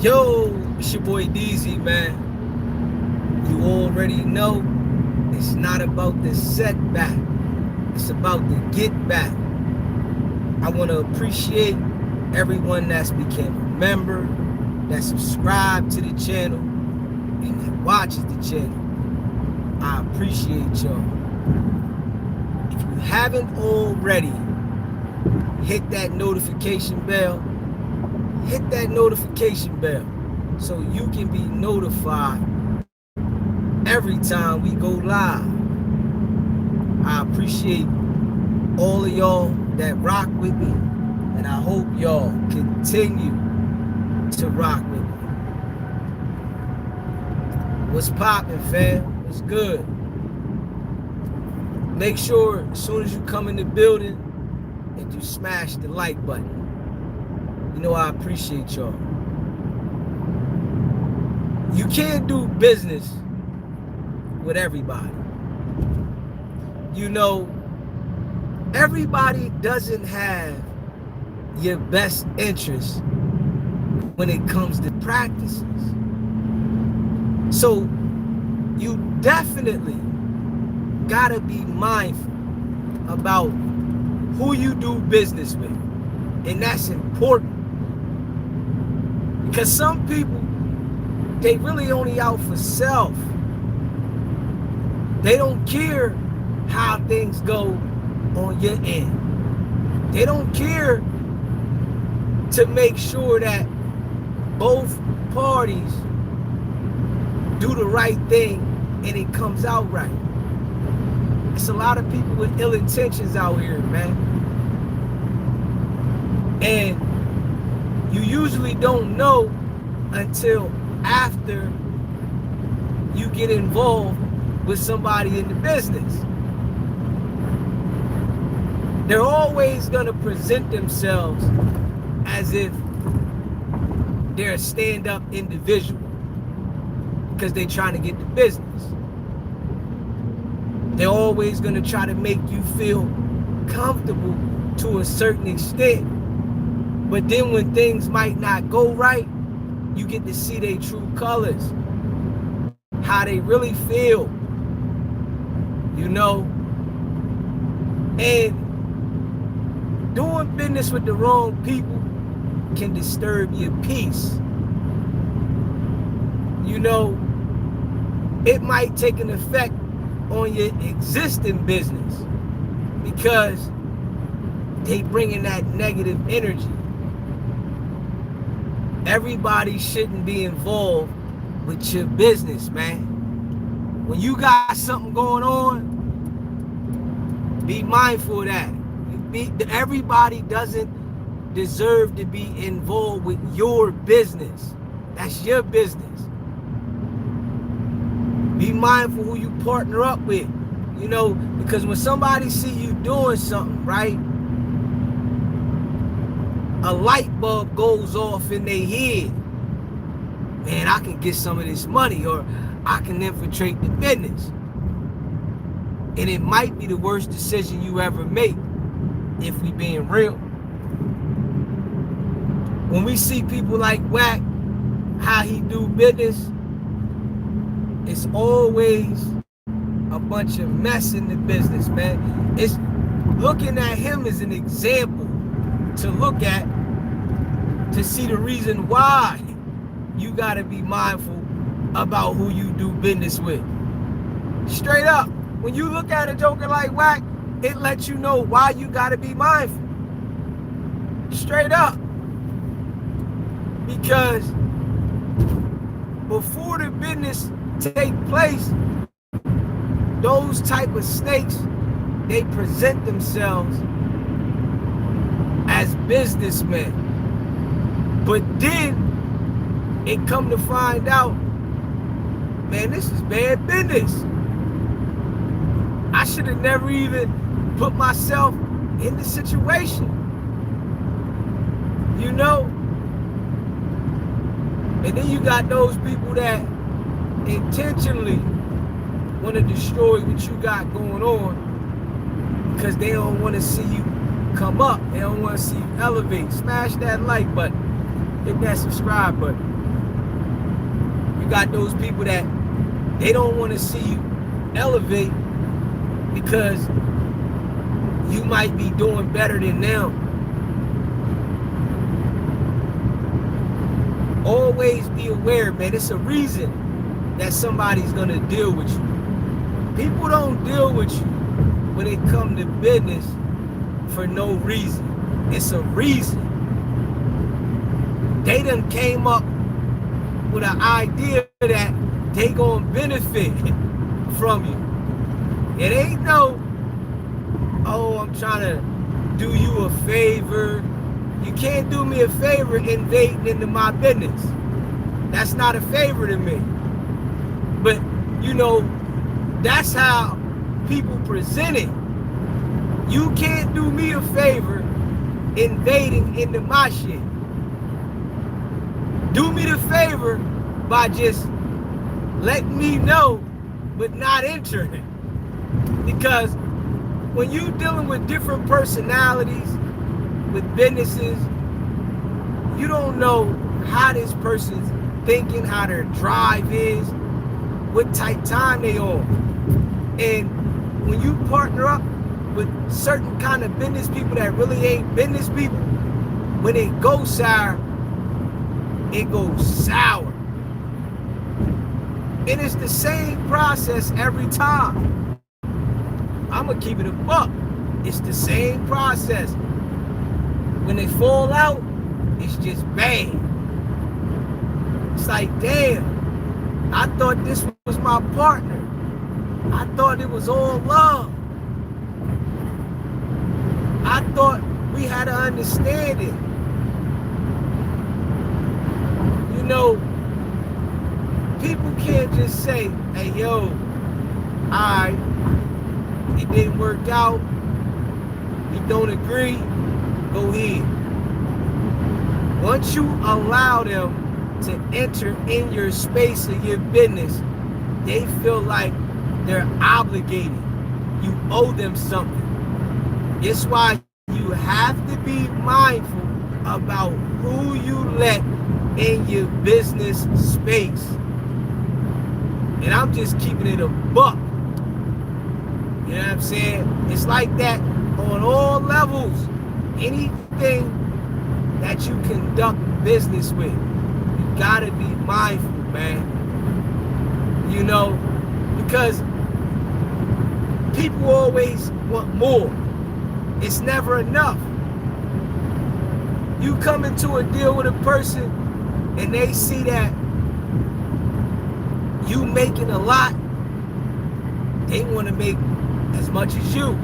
Yo, it's your boy DZ, man. You already know it's not about the setback. It's about the get back. I want to appreciate everyone that's became a member, that subscribed to the channel, and that watches the channel. I appreciate y'all. If you haven't already, hit that notification bell. Hit that notification bell so you can be notified every time we go live. I appreciate all of y'all that rock with me, and I hope y'all continue to rock with me. What's poppin', fam? What's good? Make sure as soon as you come in the building that you smash the like button. You know I appreciate y'all. You can't do business with everybody. You know, everybody doesn't have your best interest when it comes to practices. So you definitely gotta be mindful about who you do business with. And that's important. Because some people, they really only out for self. They don't care how things go on your end. They don't care to make sure that both parties do the right thing and it comes out right. It's a lot of people with ill intentions out here, man. And you usually don't know until after you get involved with somebody in the business. They're always going to present themselves as if they're a stand-up individual because they're trying to get the business. They're always going to try to make you feel comfortable to a certain extent. But then when things might not go right, you get to see their true colors, how they really feel, you know. And doing business with the wrong people can disturb your peace. You know, it might take an effect on your existing business because they bring in that negative energy. Everybody shouldn't be involved with your business, man. When you got something going on, be mindful of that. Everybody doesn't deserve to be involved with your business. That's your business. Be mindful who you partner up with, you know, because when somebody see you doing something, right, a light bulb goes off in their head. Man, I can get some of this money, or I can infiltrate the business. And it might be the worst decision you ever make, if we being real. When we see people like Wack, how he do business, it's always a bunch of mess in the business, man. It's looking at him as an example to look at, to see the reason why you got to be mindful about who you do business with. Straight up, when you look at a joker like Wack, it lets you know why you got to be mindful. Straight up. Because before the business take place, those type of snakes, they present themselves as businessmen. But then it come to find out, man, this is bad business. I should have never even put myself in the situation. You know? And then you got those people that intentionally want to destroy what you got going on because they don't want to see you come up. They don't want to see you elevate. Smash that like button. Hit that subscribe button. You got those people that they don't want to see you elevate because you might be doing better than them. Always be aware, man. It's a reason that somebody's going to deal with you. People don't deal with you when it comes to business for no reason. It's a reason. They done came up with an idea that they gonna benefit from you. It ain't no, oh, I'm trying to do you a favor. You can't do me a favor invading into my business. That's not a favor to me. But, you know, that's how people present it. You can't do me a favor invading into my shit. Do me the favor by just letting me know, but not entering it. Because when you dealing with different personalities, with businesses, you don't know how this person's thinking, how their drive is, what type time they on. And when you partner up with certain kind of business people that really ain't business people, when it goes sour, it goes sour. And it's the same process every time. I'm gonna keep it a buck. It's the same process. When they fall out, it's just bad. It's like, damn, I thought this was my partner. I thought it was all love. I thought we had an understanding. You know, people can't just say, hey, yo, alright, it didn't work out. You don't agree, go ahead. Once you allow them to enter in your space of your business, they feel like they're obligated. You owe them something. It's why you have to be mindful about who you let in your business space. And I'm just keeping it a buck. You know what I'm saying? It's like that on all levels. Anything that you conduct business with, you gotta be mindful, man. You know, because people always want more. It's never enough. You come into a deal with a person and they see that you making a lot, they want to make as much as you.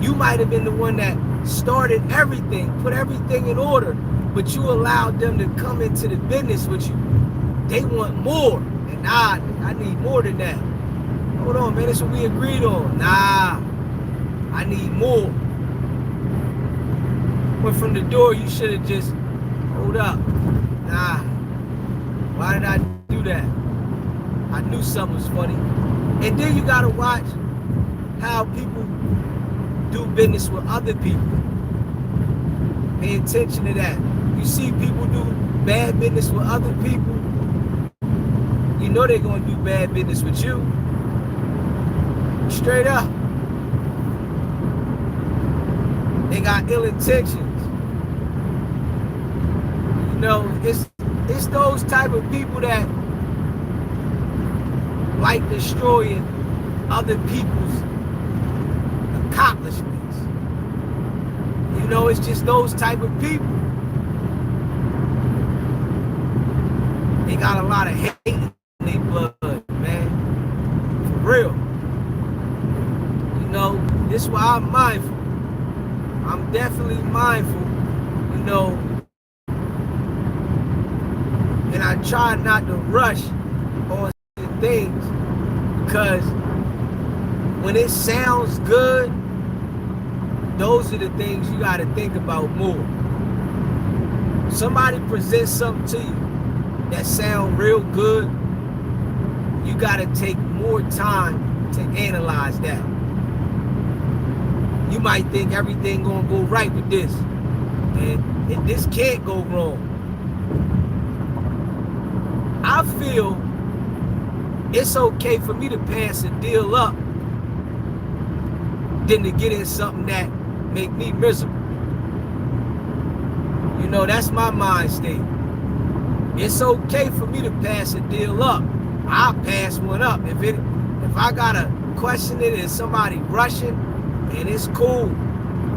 You might have been the one that started everything, put everything in order, but you allowed them to come into the business with you. They want more. And nah, I need more than that. Hold on, man, that's what we agreed on. Nah, I need more. But from the door, you should have just, hold up. Nah, why did I do that? I knew something was funny. And then you gotta watch how people do business with other people. Pay attention to that. You see people do bad business with other people, you know they're gonna do bad business with you. Straight up. They got ill intentions. You know, it's those type of people that like destroying other people's accomplishments. You know, it's just those type of people. They got a lot of hate in their blood, man. For real. You know, this is why I'm mindful. I'm definitely mindful, you know, and I try not to rush on things, because when it sounds good, those are the things you got to think about more. Somebody presents something to you that sound real good, you got to take more time to analyze that. You might think everything gonna go right with this, and this can't go wrong. I feel It's okay for me to pass a deal up than to get in something that make me miserable. You know, that's my mind state. It's okay for me to pass a deal up. I'll pass one up. If I gotta question it and somebody rushing and it's cool,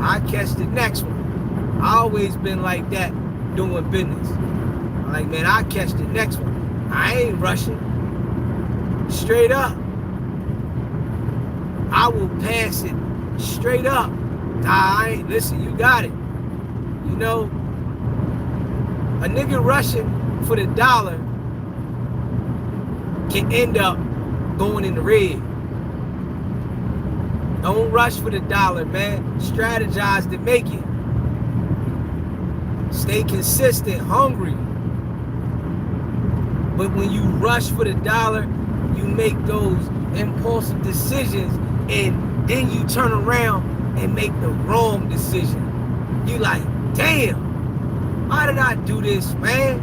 I catch the next one. I always been like that doing business. I'm like, man, I catch the next one. I ain't rushing. Straight up. I will pass it straight up. Nah, I ain't, listen, you got it. You know, a nigga rushing for the dollar can end up going in the red. Don't rush for the dollar, man. Strategize to make it. Stay consistent, hungry. But when you rush for the dollar, you make those impulsive decisions and then you turn around and make the wrong decision. You like, damn, why did I do this, man?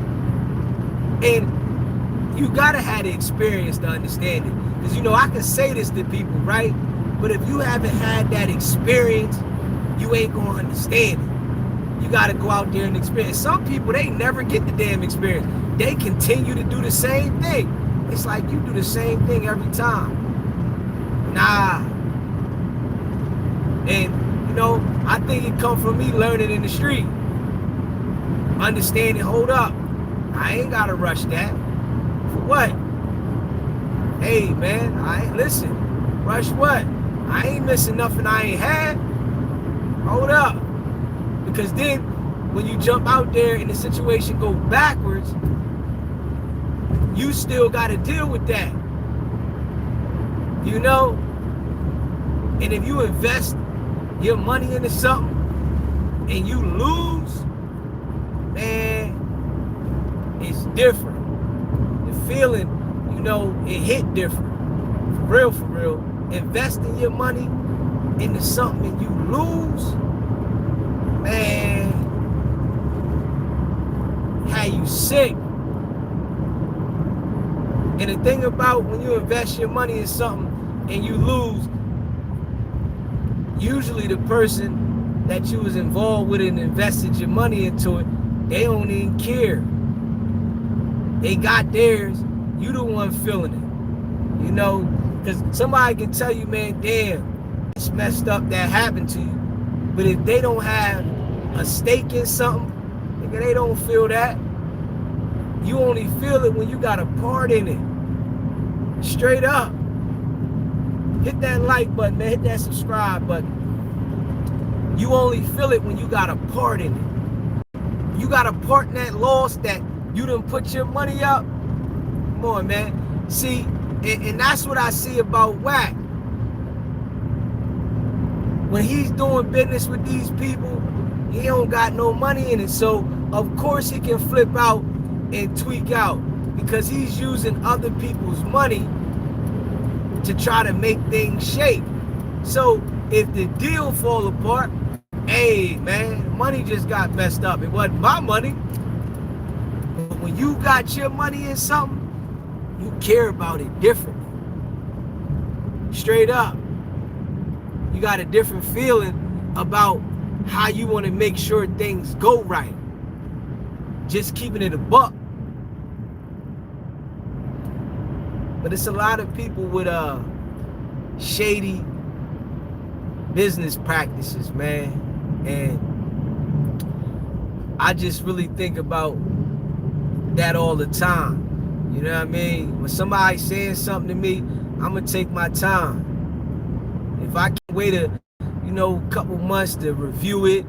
And you gotta have the experience to understand it. Because you know, I can say this to people, right? But if you haven't had that experience, you ain't gonna understand it. You gotta go out there and experience. Some people, they never get the damn experience. They continue to do the same thing. It's like you do the same thing every time. Nah. And you know, I think it come from me learning in the street. Understanding, hold up, I ain't gotta rush that. For what? Hey man, listen, rush what? I ain't missing nothing I ain't had. Hold up. Because then when you jump out there and the situation go backwards, you still gotta deal with that. You know? And if you invest your money into something and you lose, man, it's different. The feeling, you know, it hit different. For real. Investing your money into something and you lose, man, how you sick. And the thing about when you invest your money in something and you lose, usually the person that you was involved with and invested your money into it, they don't even care. They got theirs, you the one feeling it. You know, because somebody can tell you, man, damn, it's messed up that happened to you. But if they don't have a stake in something, nigga, they don't feel that. You only feel it when you got a part in it. Straight up. Hit that like button, man. Hit that subscribe button. You only feel it when you got a part in it. You got a part in that loss that you done put your money up. Come on, man. See, and that's what I see about Wack. When he's doing business with these people, he don't got no money in it. So, of course, he can flip out and tweak out because he's using other people's money to try to make things shake. So, if the deal fall apart, hey, man, money just got messed up. It wasn't my money. But when you got your money in something, you care about it differently. Straight up. You got a different feeling about how you want to make sure things go right. Just keeping it a buck. But it's a lot of people with shady business practices, man. And I just really think about that all the time. You know what I mean? When somebody's saying something to me, I'm gonna take my time. If I can wait a couple months to review it,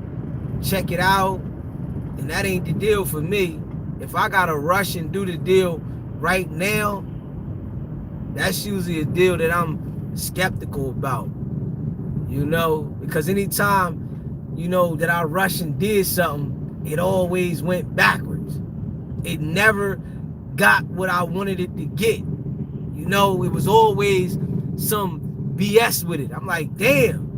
check it out, then that ain't the deal for me. If I gotta rush and do the deal right now, that's usually a deal that I'm skeptical about. You know, because anytime, that I rushed and did something, it always went backwards. It never got what I wanted it to get. It was always some BS with it. I'm like, damn.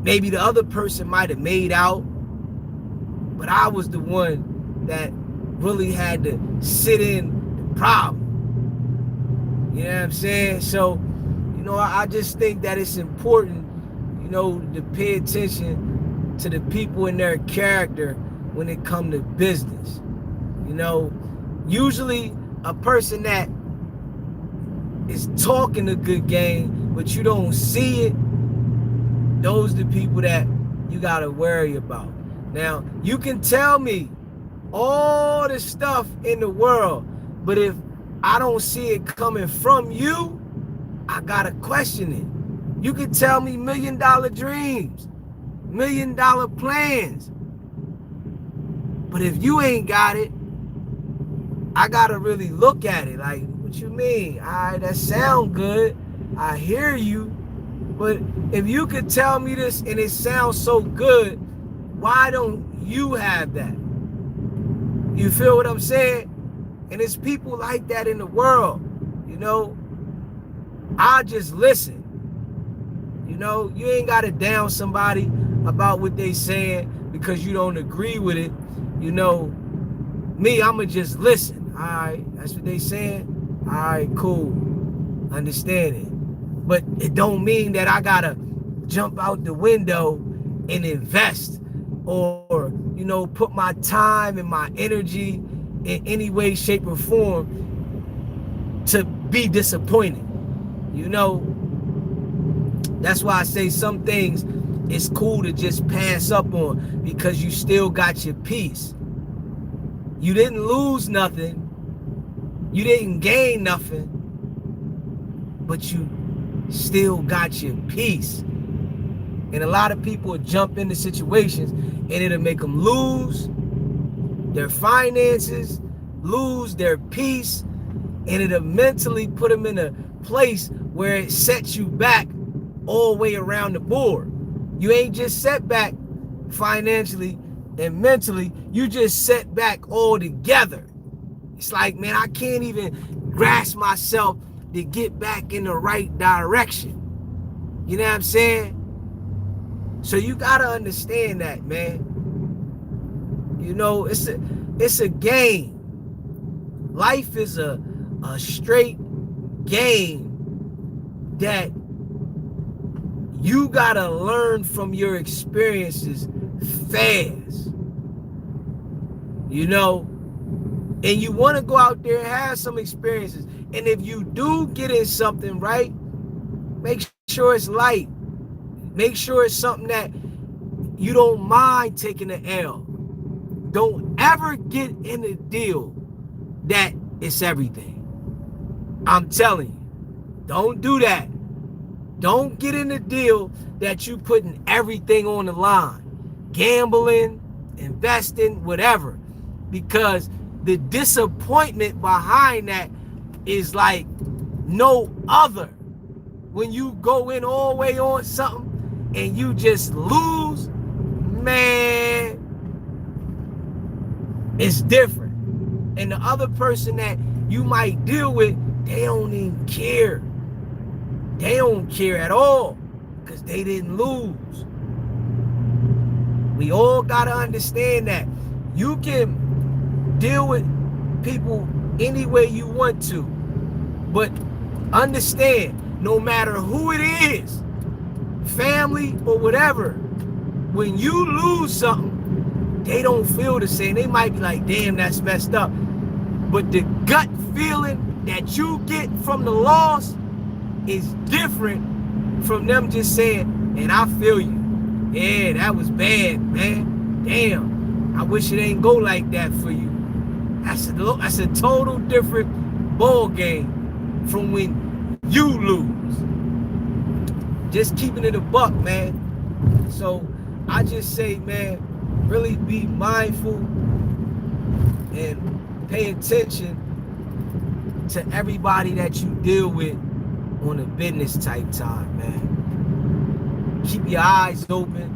Maybe the other person might have made out, but I was the one that really had to sit in the problem. You know what I'm saying? So, I just think that it's important, to pay attention to the people and their character when it comes to business. Usually a person that is talking a good game, but you don't see it, those are the people that you got to worry about. Now, you can tell me all the stuff in the world, but if I don't see it coming from you, I got to question it. You can tell me $1 million dreams, $1 million plans, but if you ain't got it, I got to really look at it. Like, what you mean? All right, that sound good. I hear you. But if you could tell me this and it sounds so good, why don't you have that? You feel what I'm saying? And it's people like that in the world. I just listen. You ain't got to down somebody about what they saying because you don't agree with it. Me, I'ma just listen. All right, that's what they saying. All right, cool. Understand it. But it don't mean that I gotta jump out the window and invest or, put my time and my energy in any way, shape, or form to be disappointed. That's why I say some things it's cool to just pass up on because you still got your peace. You didn't lose nothing. You didn't gain nothing. But you still got your peace. And a lot of people jump into situations and it'll make them lose their finances, lose their peace, and it'll mentally put them in a place where it sets you back all the way around the board. You ain't just set back financially and mentally, you just set back all together. It's like, man, I can't even grasp myself to get back in the right direction. You know what I'm saying? So you gotta understand that, man. It's a game. Life is a straight game that you gotta learn from your experiences fast. And you want to go out there and have some experiences. And if you do get in something, right, make sure it's light. Make sure it's something that you don't mind taking the L. Don't ever get in a deal that it's everything. I'm telling you, don't do that. Don't get in a deal that you putting everything on the line. Gambling, investing, whatever. Because the disappointment behind that is like no other. When you go in all the way on something and you just lose, man, it's different. And the other person that you might deal with, they don't even care. They don't care at all because they didn't lose. We all got to understand that. You can deal with people any way you want to, but understand, no matter who it is, family or whatever, when you lose something, they don't feel the same. They might be like, damn, that's messed up. But the gut feeling that you get from the loss is different from them just saying, and I feel you. Yeah, that was bad, man. Damn, I wish it ain't go like that for you. That's a total different ball game from when you lose. Just keeping it a buck, man. So I just say, man, really be mindful and pay attention to everybody that you deal with on a business type time, man. Keep your eyes open.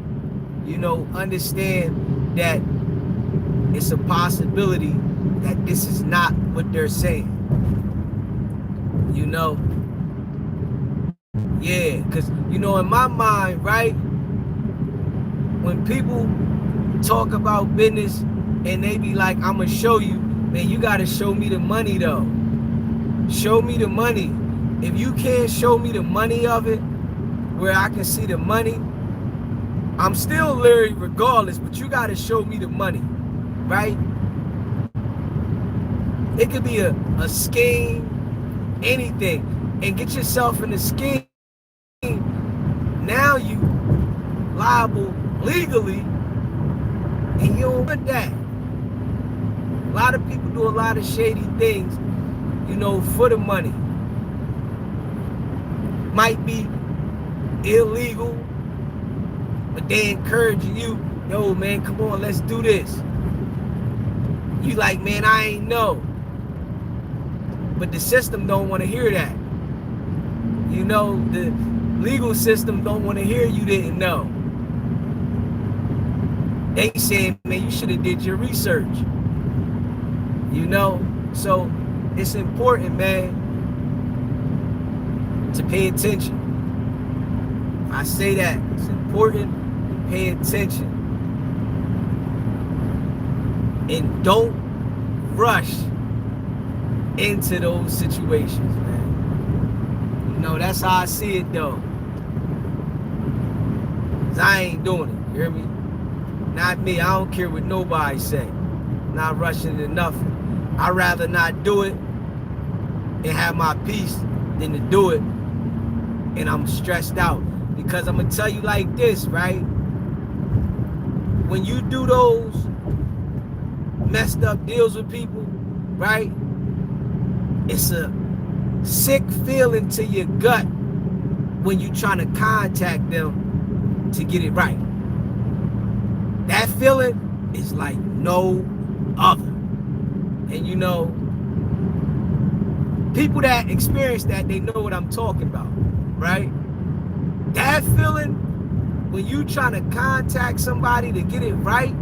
Understand that it's a possibility that this is not what they're saying. Yeah, because, in my mind, right, when people talk about business and they be like, I'm going to show you, man, you got to show me the money, though. Show me the money. If you can't show me the money of it, where I can see the money, I'm still leery regardless, but you got to show me the money, right? It could be a scheme, anything, and get yourself in the scheme. Now you liable legally, and you don't want that. A lot of people do a lot of shady things, you know, for the money. Might be illegal, but they encouraging you, yo, man, come on, let's do this. You like, man, I ain't know. But the system don't want to hear that. You know, the legal system don't want to hear you didn't know. They saying, man, you should have did your research. You know, so it's important, man, to pay attention. I say that it's important to pay attention. And don't rush into those situations, man. You know, that's how I see it, though. 'Cause I ain't doing it, you hear me? Not me. I don't care what nobody say. Not rushing into nothing. I'd rather not do it and have my peace than to do it and I'm stressed out. Because I'm going to tell you like this, right? When you do those messed up deals with people, right? It's a sick feeling to your gut when you're trying to contact them to get it right. That feeling is like no other. And you know, people that experience that, they know what I'm talking about, right? That feeling when you trying to contact somebody to get it right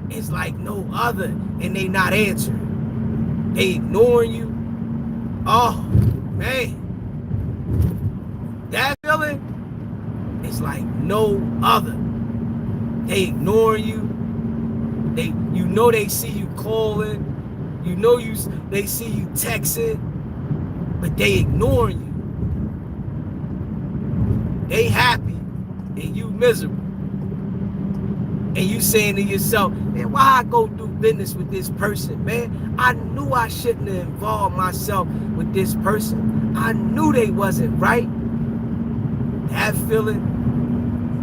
is like no other, and they not answering. They ignoring you. Oh, man. That feeling is like no other. They ignoring you. You know they see you calling. You know they see you texting, but they ignoring you. They happy and you miserable. And you saying to yourself, man, why I go do business with this person, man? I knew I shouldn't have involved myself with this person. I knew they wasn't right. That feeling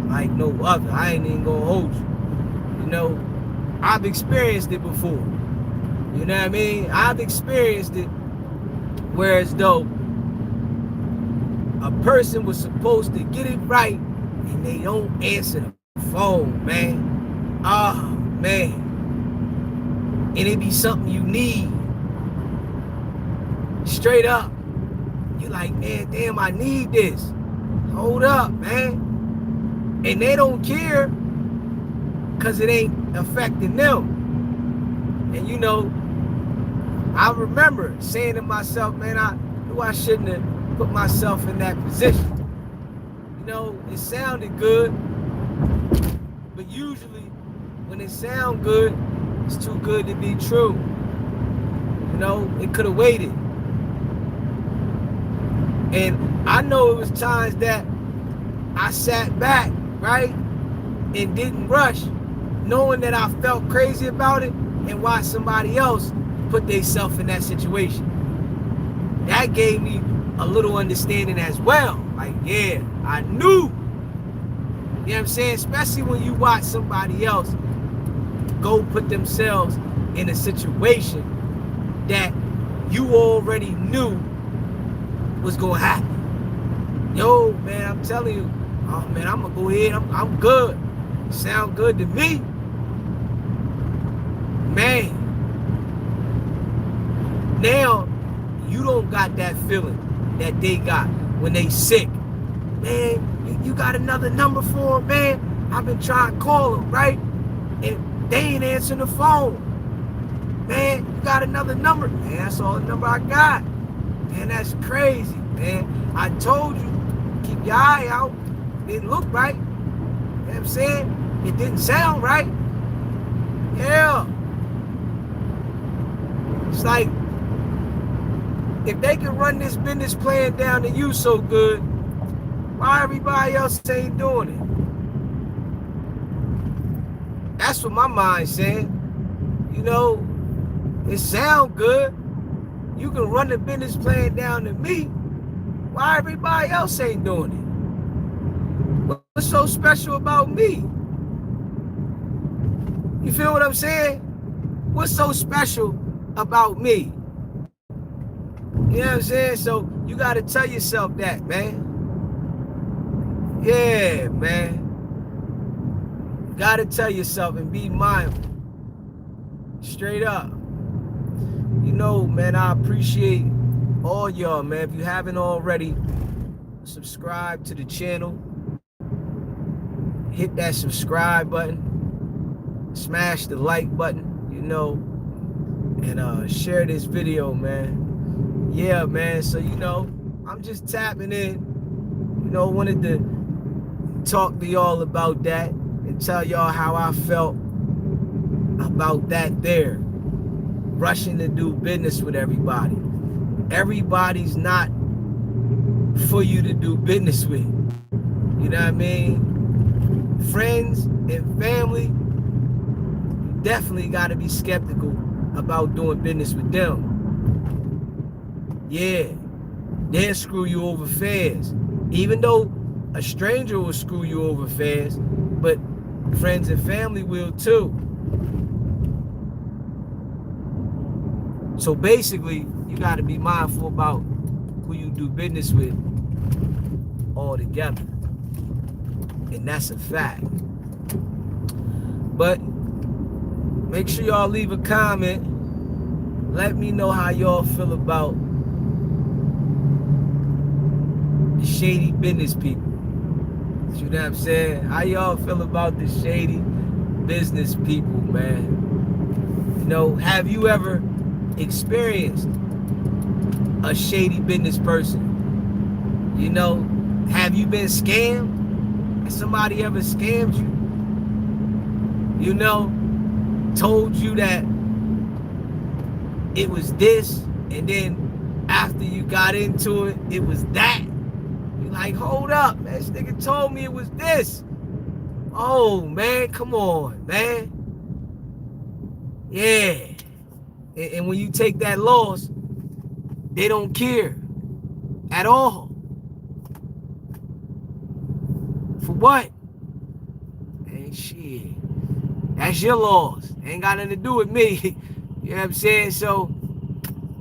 like no other. I ain't even gonna hold you. You know, I've experienced it before. You know what I mean? I've experienced it whereas though a person was supposed to get it right and they don't answer the phone, man. Oh, man. And it be something you need. Straight up. You're like, man, damn, I need this. Hold up, man. And they don't care because it ain't affecting them. And you know, I remember saying to myself, man, I knew I shouldn't have put myself in that position. You know, it sounded good, but usually when it sounds good, it's too good to be true. You know, it could have waited. And I know it was times that I sat back, right, and didn't rush, knowing that I felt crazy about it and watched somebody else put themselves in that situation. That gave me a little understanding as well. Like, yeah, I knew. You know what I'm saying? Especially when you watch somebody else go put themselves in a situation that you already knew was going to happen. Yo, man, I'm telling you, oh, man, I'm going to go ahead. I'm good. Sound good to me. Man. Now, you don't got that feeling that they got when they sick. Man, you got another number for them, man? I've been trying to call them, right? And they ain't answering the phone. Man, you got another number? Man, that's all the number I got. Man, that's crazy, man. I told you, keep your eye out. It didn't look right. You know what I'm saying? It didn't sound right. Yeah. It's like, if they can run this business plan down to you so good, why everybody else ain't doing it? That's what my mind's saying. You know, it sound good. You can run the business plan down to me. Why everybody else ain't doing it? What's so special about me? You feel what I'm saying? What's so special about me? You know what I'm saying? So you got to tell yourself that, man. Yeah, man. You got to tell yourself and be mindful. Straight up. You know, man, I appreciate all y'all, man. If you haven't already, subscribe to the channel. Hit that subscribe button. Smash the like button, you know, and share this video, man. Yeah, man. So, you know, I'm just tapping in. You know, wanted to talk to y'all about that and tell y'all how I felt about that there. Rushing to do business with everybody. Everybody's not for you to do business with. You know what I mean? Friends and family, you definitely got to be skeptical about doing business with them. Yeah, they'll screw you over fast. Even though a stranger will screw you over fast, but friends and family will too. So basically, you got to be mindful about who you do business with altogether. And that's a fact. But make sure y'all leave a comment. Let me know how y'all feel about the shady business people. You know what I'm saying? How y'all feel about the shady business people, man? You know, have you ever experienced a shady business person? You know, have you been scammed? Has somebody ever scammed you? You know, told you that it was this, and then after you got into it, it was that. You're like, hold up, man, this nigga told me it was this. Oh, man, come on, man. Yeah. And when you take that loss, they don't care at all. For what? Ain't shit. That's your loss. Ain't got nothing to do with me. You know what I'm saying? So,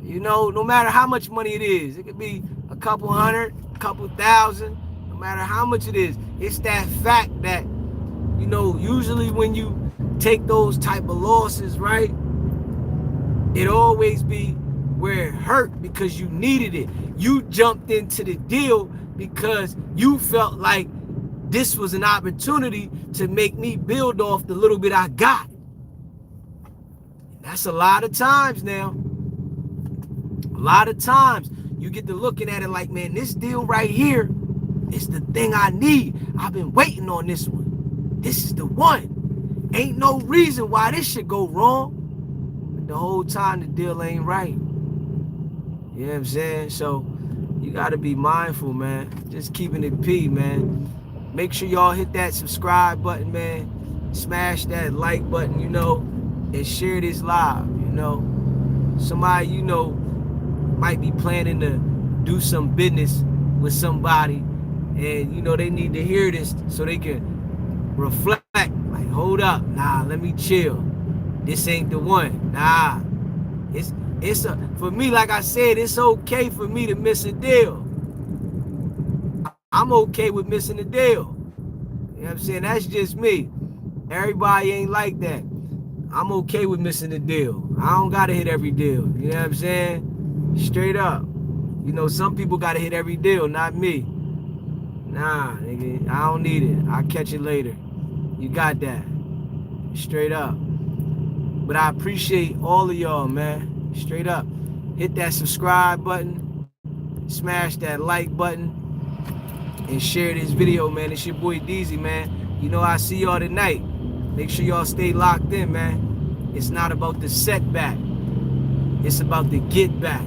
you know, no matter how much money it is, it could be a couple hundred, a couple thousand, no matter how much it is, it's that fact that, you know, usually when you take those type of losses, right, it always be where it hurt because you needed it. You jumped into the deal because you felt like this was an opportunity to make me build off the little bit I got. That's a lot of times now. A lot of times you get to looking at it like, man, this deal right here is the thing I need. I've been waiting on this one. This is the one. Ain't no reason why this should go wrong. But the whole time the deal ain't right. You know what I'm saying? So you got to be mindful, man. Just keeping it P, man. Make sure y'all hit that subscribe button, man. Smash that like button, you know, and share this live, you know. Somebody, you know, might be planning to do some business with somebody, and, you know, they need to hear this so they can reflect, like, hold up, nah, let me chill. This ain't the one. Nah. It's for me, like I said, it's okay for me to miss a deal. I'm okay with missing a deal. You know what I'm saying? That's just me. Everybody ain't like that. I'm okay with missing a deal. I don't gotta hit every deal. You know what I'm saying? Straight up. You know, some people gotta hit every deal, not me. Nah, nigga, I don't need it. I'll catch it later. You got that. Straight up. But I appreciate all of y'all, man. Straight up. Hit that subscribe button. Smash that like button. And share this video, man. It's your boy DZ, man. You know, I see y'all tonight. Make sure y'all stay locked in, man. It's not about the setback. It's about the get back.